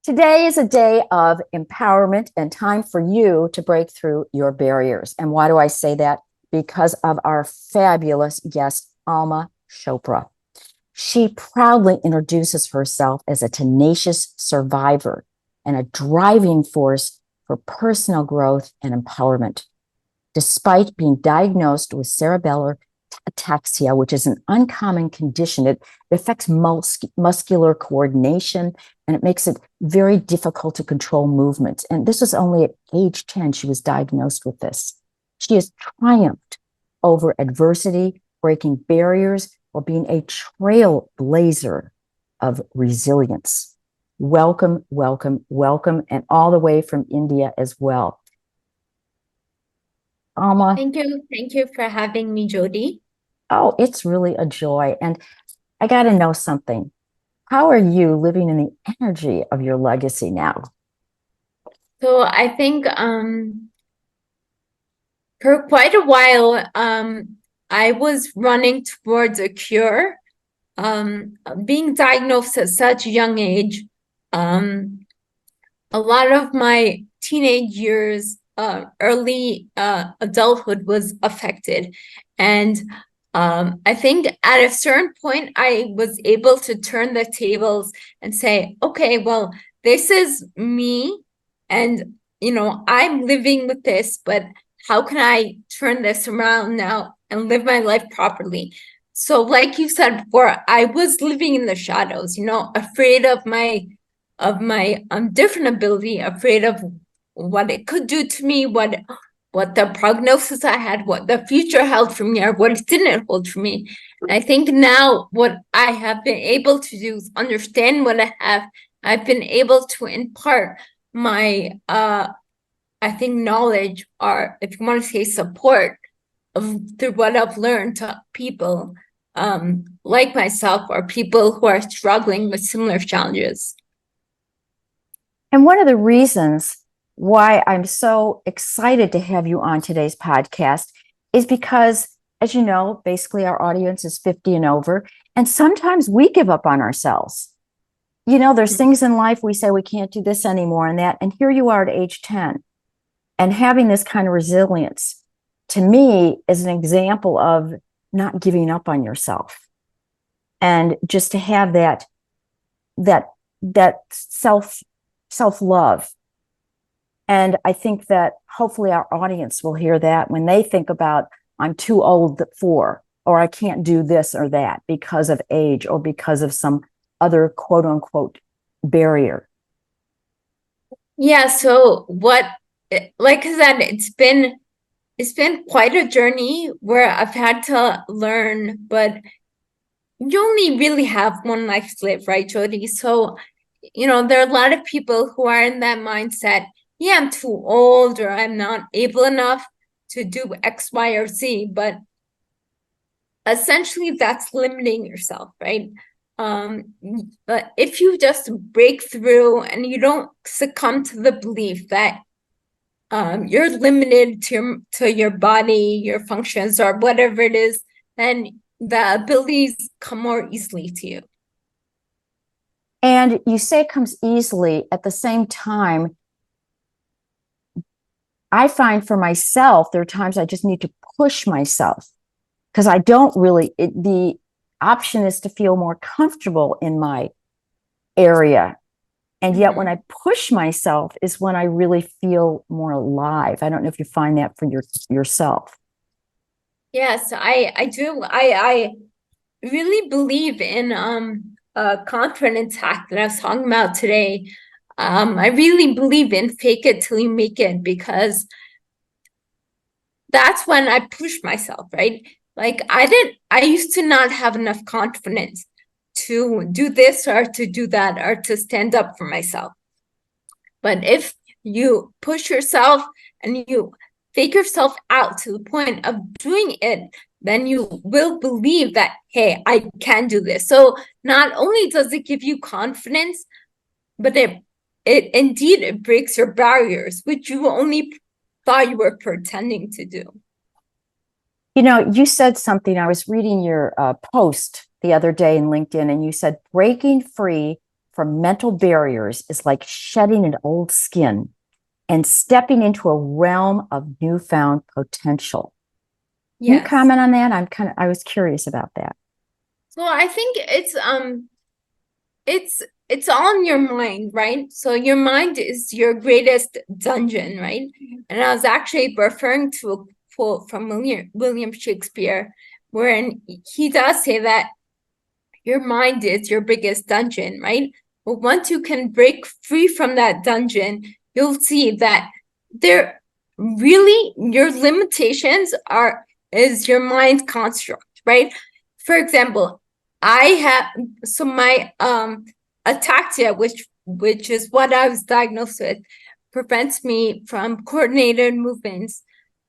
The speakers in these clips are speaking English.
Today is a day of empowerment and time for you to break through your barriers. And why do I say that? Because of our fabulous guest, Alma Chopra. She proudly introduces herself as a tenacious survivor and a driving force for personal growth and empowerment. Despite being diagnosed with cerebellar ataxia, which is an uncommon condition, it affects muscular coordination, and it makes it very difficult to control movements. And this was only at age 10 she was diagnosed with this. She has triumphed over adversity, breaking barriers, while being a trailblazer of resilience. Welcome, welcome, welcome, and all the way from India as well. Alma. Thank you. Thank you for having me, Jody. Oh, it's really a joy. And I got to know something. How are you living in the energy of your legacy now? So I think for quite a while, I was running towards a cure. Being diagnosed at such a young age, a lot of my teenage years, early adulthood was affected. And I think at a certain point, I was able to turn the tables and say, okay, well, this is me. And, I'm living with this, but how can I turn this around now and live my life properly? So like you said before, I was living in the shadows, afraid of my different ability, afraid of what it could do to me, what the prognosis I had, what the future held for me, or what it didn't hold for me. And I think now what I have been able to do is understand what I have. I've been able to impart my, I think, knowledge, or if you want to say support, through what I've learned to people like myself, or people who are struggling with similar challenges. And one of the reasons why I'm so excited to have you on today's podcast is because, as you know, basically our audience is 50 and over, and sometimes we give up on ourselves. There's things in life we say we can't do this anymore and that, and here you are at age 10. And having this kind of resilience, to me, is an example of not giving up on yourself. And just to have that self-love. And I think that hopefully our audience will hear that when they think about, I'm too old for, or I can't do this or that because of age or because of some other quote unquote barrier. Yeah. So like I said, it's been quite a journey where I've had to learn, but you only really have one life to live, right, Jody? So, there are a lot of people who are in that mindset. Yeah, I'm too old, or I'm not able enough to do X, Y, or Z. But essentially, that's limiting yourself, right? But if you just break through and you don't succumb to the belief that you're limited to your body, your functions, or whatever it is, then the abilities come more easily to you. And you say it comes easily. At the same time, I find for myself, there are times I just need to push myself because I don't really, the option is to feel more comfortable in my area. And yet when I push myself is when I really feel more alive. I don't know if you find that for yourself. Yes, I do. I really believe in confidence hack that I was talking about today. I really believe in fake it till you make it, because that's when I push myself, right? Like I used to not have enough confidence to do this or to do that or to stand up for myself. But if you push yourself and you fake yourself out to the point of doing it, then you will believe that, hey, I can do this. So not only does it give you confidence, but it breaks your barriers, which you only thought you were pretending to do. You said something. I was reading your post the other day in LinkedIn, and you said breaking free from mental barriers is like shedding an old skin and stepping into a realm of newfound potential. Can you Yes. comment on that? I was curious about that. So I think it's all in your mind, right? So your mind is your greatest dungeon, right? And I was actually referring to a quote from William Shakespeare, wherein he does say that your mind is your biggest dungeon, right? But once you can break free from that dungeon, you'll see that there really your limitations is your mind construct, right? For example, I have my ataxia, which is what I was diagnosed with, prevents me from coordinated movements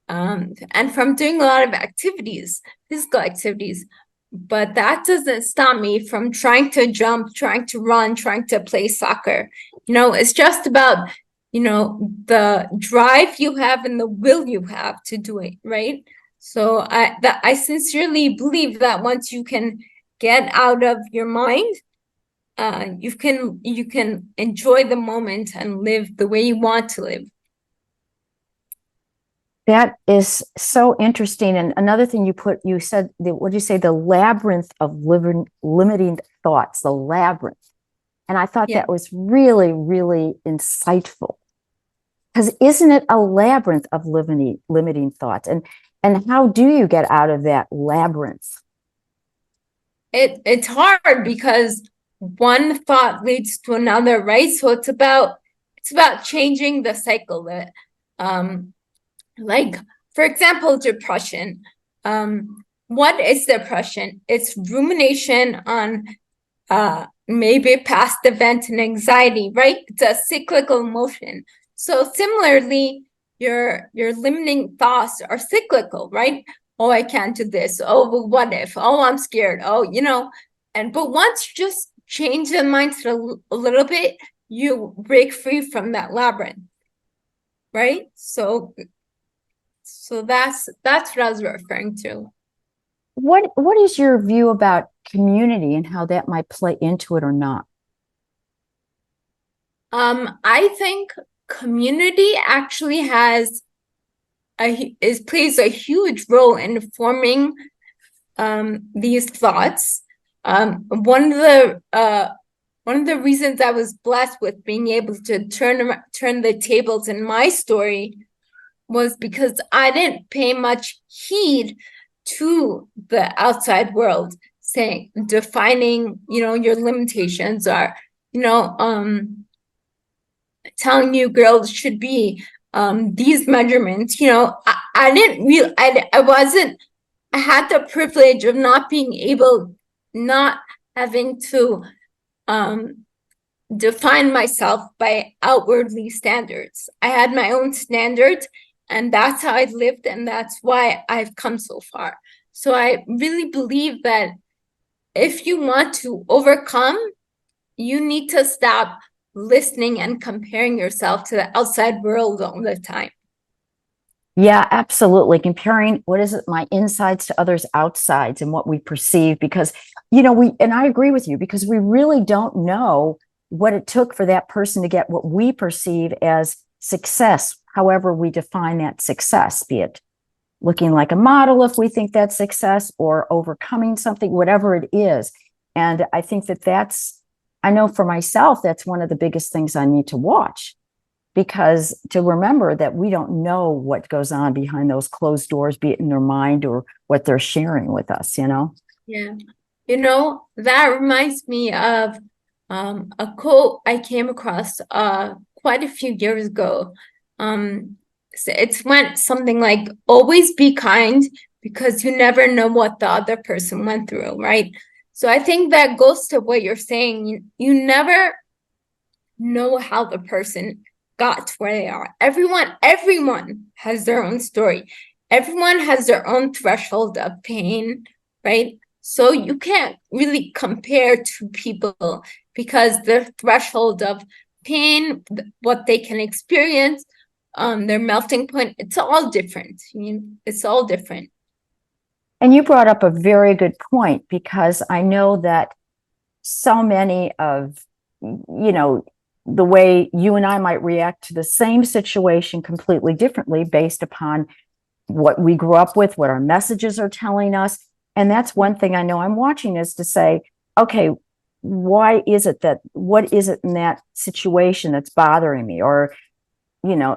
and from doing a lot of activities, physical activities. But that doesn't stop me from trying to jump, trying to run, trying to play soccer. It's just about, the drive you have and the will you have to do it, right? So I sincerely believe that once you can get out of your mind, you can enjoy the moment and live the way you want to live. That is so interesting. And another thing you said, what did you say? The labyrinth of limiting thoughts, the labyrinth. And I thought that was really, really insightful. Because isn't it a labyrinth of limiting thoughts? And how do you get out of that labyrinth? It's hard because one thought leads to another, right? So it's about changing the cycle that like, for example, depression. What is depression? It's rumination on maybe past event and anxiety, right? It's a cyclical emotion. So similarly, your limiting thoughts are cyclical, right? Oh, I can't do this. Oh, but what if? Oh, I'm scared. Oh, but once you just change the mindset a little bit, you break free from that labyrinth, right? So that's what I was referring to. What is your view about community and how that might play into it or not? I think community actually plays a huge role in forming these thoughts. One of the reasons I was blessed with being able to turn the tables in my story was because I didn't pay much heed to the outside world defining, your limitations are, telling you girls should be these measurements. I didn't really, I had the privilege of not having to define myself by outwardly standards. I had my own standards, and that's how I lived, and that's why I've come so far. So I really believe that if you want to overcome, you need to stop listening and comparing yourself to the outside world all the time. Yeah, absolutely. Comparing my insides to others' outsides and what we perceive, because, and I agree with you, because we really don't know what it took for that person to get what we perceive as success, however we define that success, be it looking like a model if we think that's success, or overcoming something, whatever it is. And I think I know for myself, that's one of the biggest things I need to watch, because to remember that we don't know what goes on behind those closed doors, be it in their mind or what they're sharing with us, Yeah. That reminds me of a quote I came across quite a few years ago. It's went something like, always be kind because you never know what the other person went through, right? So I think that goes to what you're saying. You never know how the person got to where they are. Everyone has their own story. Everyone has their own threshold of pain, right? So you can't really compare two people because their threshold of pain, what they can experience, their melting point, it's all different. It's all different. And you brought up a very good point, because I know that so many of you know, the way you and I might react to the same situation completely differently based upon what we grew up with, what our messages are telling us. And that's one thing I know I'm watching, is to say, okay, what is it in that situation that's bothering me, or,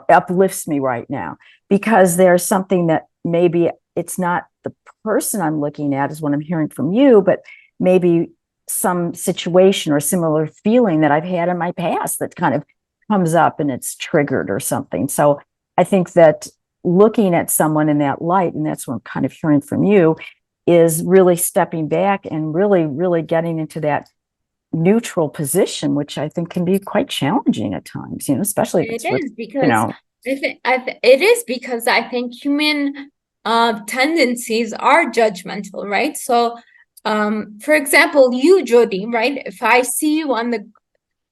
uplifts me right now? Because there's something that maybe it's not the person I'm looking at, is what I'm hearing from you, but maybe some situation or similar feeling that I've had in my past that kind of comes up and it's triggered or something. So I think that looking at someone in that light, and that's what I'm kind of hearing from you, is really stepping back and really, really getting into that neutral position, which I think can be quite challenging at times, especially if it's with, it is because I think human tendencies are judgmental, right? So, for example, you, Jody, right? If I see you on the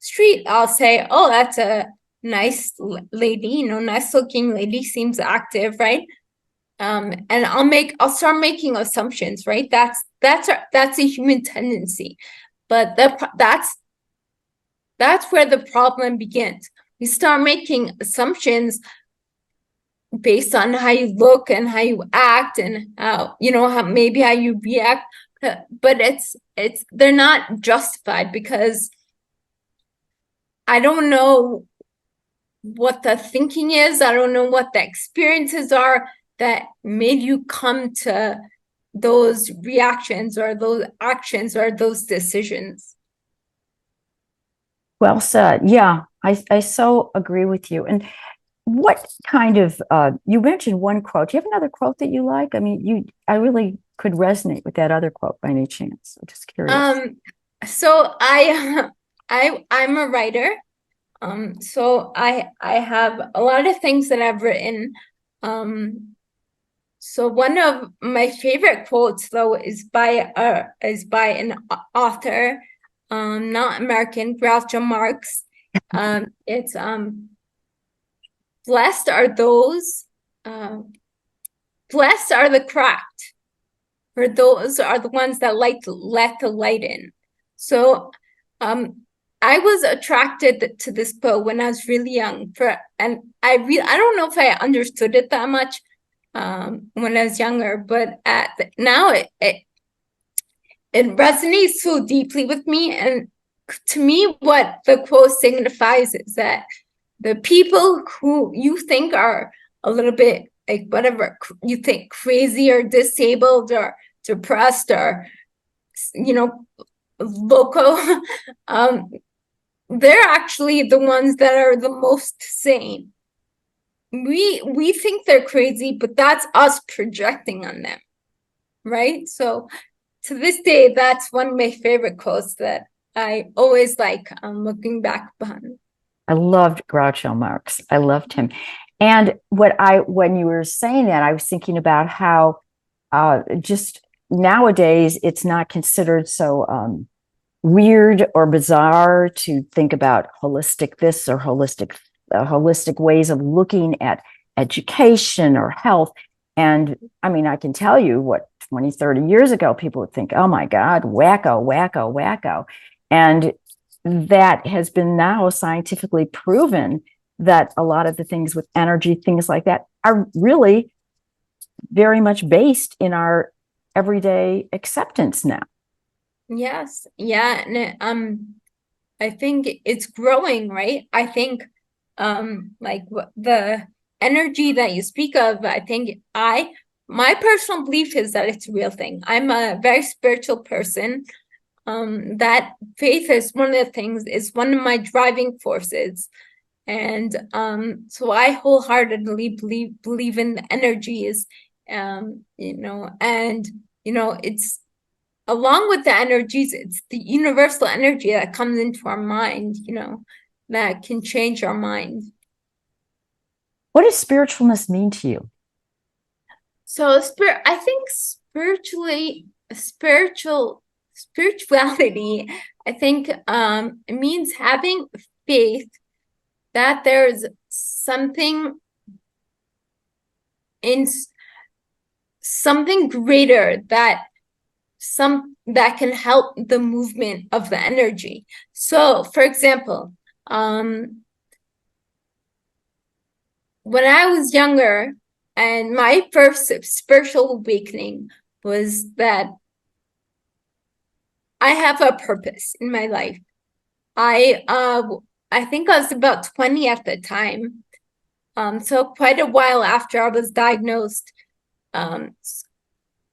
street, I'll say, "Oh, that's a nice lady, nice looking lady, seems active," right? And I'll start making assumptions, right? That's a human tendency, but that's where the problem begins. We start making assumptions based on how you look and how you act and how you react, but they're not justified, because I don't know what the thinking is. I don't know what the experiences are that made you come to those reactions or those actions or those decisions. Well said. Yeah, I so agree with you. And what kind of, you mentioned one quote. Do you have another quote that you like? I mean, I really could resonate with that other quote by any chance. I'm just curious. So I'm a writer. So I have a lot of things that I've written. So one of my favorite quotes, though, is by an author, not American, Groucho Marx. It's blessed are those, blessed are the cracked, for those are the ones that let the light in. So, I was attracted to this quote when I was really young, and I don't know if I understood it that much when I was younger, but now it resonates so deeply with me. And to me, what the quote signifies is that the people who you think are a little bit, like, whatever you think, crazy or disabled or depressed or loco, they're actually the ones that are the most sane. We think they're crazy, but that's us projecting on them, right? So to this day, that's one of my favorite quotes that I always like looking back upon. I loved Groucho Marx. I loved him. And when you were saying that, I was thinking about how just nowadays it's not considered so weird or bizarre to think about holistic this or holistic ways of looking at education or health. And I mean, I can tell you what 20, 30 years ago, people would think, oh my God, wacko, wacko, wacko. And that has been now scientifically proven that a lot of the things with energy, things like that, are really very much based in our everyday acceptance now. Yes. Yeah. And I think it's growing, right? I think like the energy that you speak of, I think my personal belief is that it's a real thing. I'm a very spiritual person. That faith is one of the things, is one of my driving forces. And so I wholeheartedly believe in the energies, and it's, along with the energies, it's the universal energy that comes into our mind, that can change our mind. What does spiritualness mean to you? So I think spirituality, I think it means having faith that there's something greater that that can help the movement of the energy. So, for example, when I was younger, and my first spiritual awakening was that I have a purpose in my life. I think I was about 20 at the time. So quite a while after I was diagnosed, I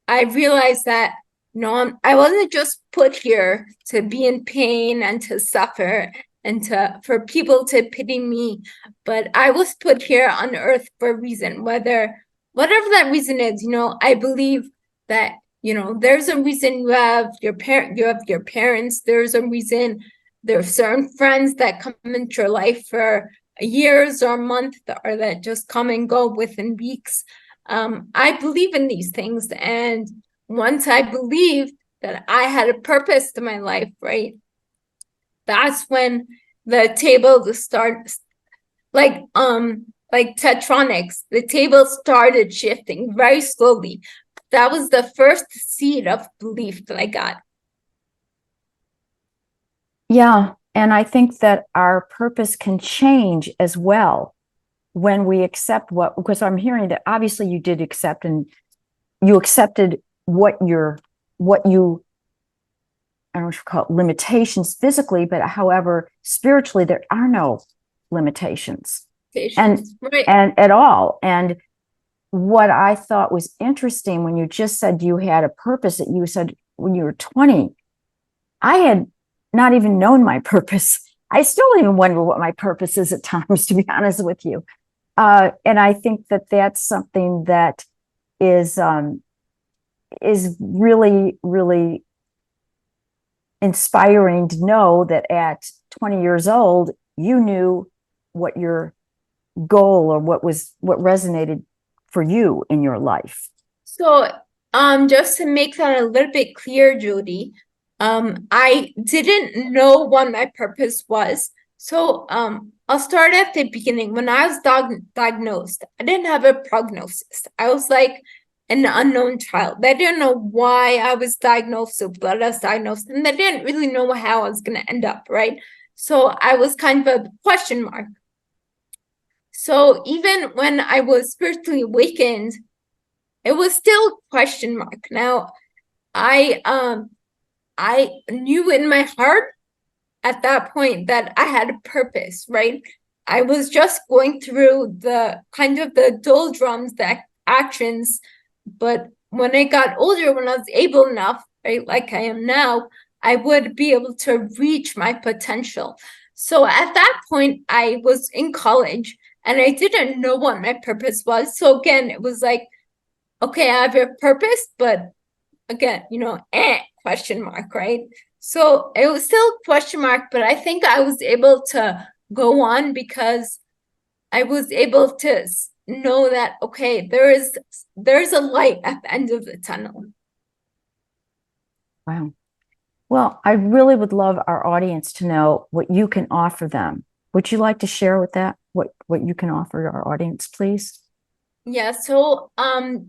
realized that I wasn't just put here to be in pain and to suffer and for people to pity me, but I was put here on earth for a reason, whatever that reason is. I believe that, there's a reason you have your parents, there's a reason there are certain friends that come into your life for years or a month, or that just come and go within weeks. I believe in these things. And once I believed that I had a purpose to my life, right? That's when the table like tetronics, the table started shifting very slowly. That was the first seed of belief that I got. Yeah. And I think that our purpose can change as well when we accept because I'm hearing that obviously you did accept, and you accepted what you, I don't know what you call it, limitations physically, but however, spiritually, there are no limitations. And at all. And what I thought was interesting when you just said you had a purpose, that you said when you were 20, I had not even known my purpose. I still even wonder what my purpose is at times, to be honest with you. And I think that that's something that is really, really inspiring to know that at 20 years old, you knew what your goal or what resonated for you in your life. So, just to make that a little bit clear, Jody, I didn't know what my purpose was. So, I'll start at the beginning. When I was diagnosed, I didn't have a prognosis. I was like an unknown child. They didn't know why I was diagnosed, so blood was diagnosed, and they didn't really know how I was going to end up, right? So I was kind of a question mark. So even when I was spiritually awakened, it was still question mark. Now, I knew in my heart at that point that I had a purpose, right? I was just going through the kind of the doldrums, the actions, but when I got older, when I was able enough, right, like I am now, I would be able to reach my potential. So at that point, I was in college and I didn't know what my purpose was. So again, it was like, okay, I have a purpose, but again, question mark, right? So it was still question mark, but I think I was able to go on because I was able to know that, okay, there's a light at the end of the tunnel. Wow. Well, I really would love our audience to know what you can offer them. Would you like to share with that what you can offer our audience, please? Yeah, so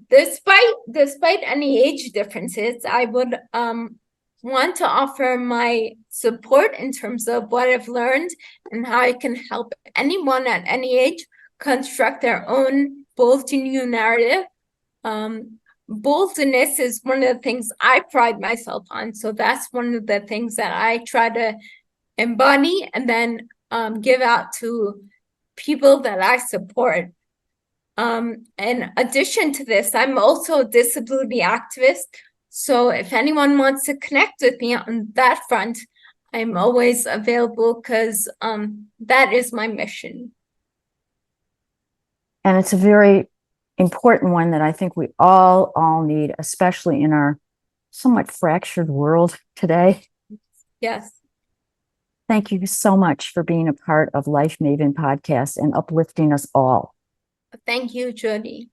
despite any age differences, I would want to offer my support in terms of what I've learned and how I can help anyone at any age construct their own bold new narrative. Boldness is one of the things I pride myself on. So that's one of the things that I try to embody and then give out to people that I support. In addition to this, I'm also a disability activist. So if anyone wants to connect with me on that front, I'm always available because that is my mission. And it's a very important one that I think we all need, especially in our somewhat fractured world today. Yes. Thank you so much for being a part of Life Maven podcast and uplifting us all. Thank you, Jody.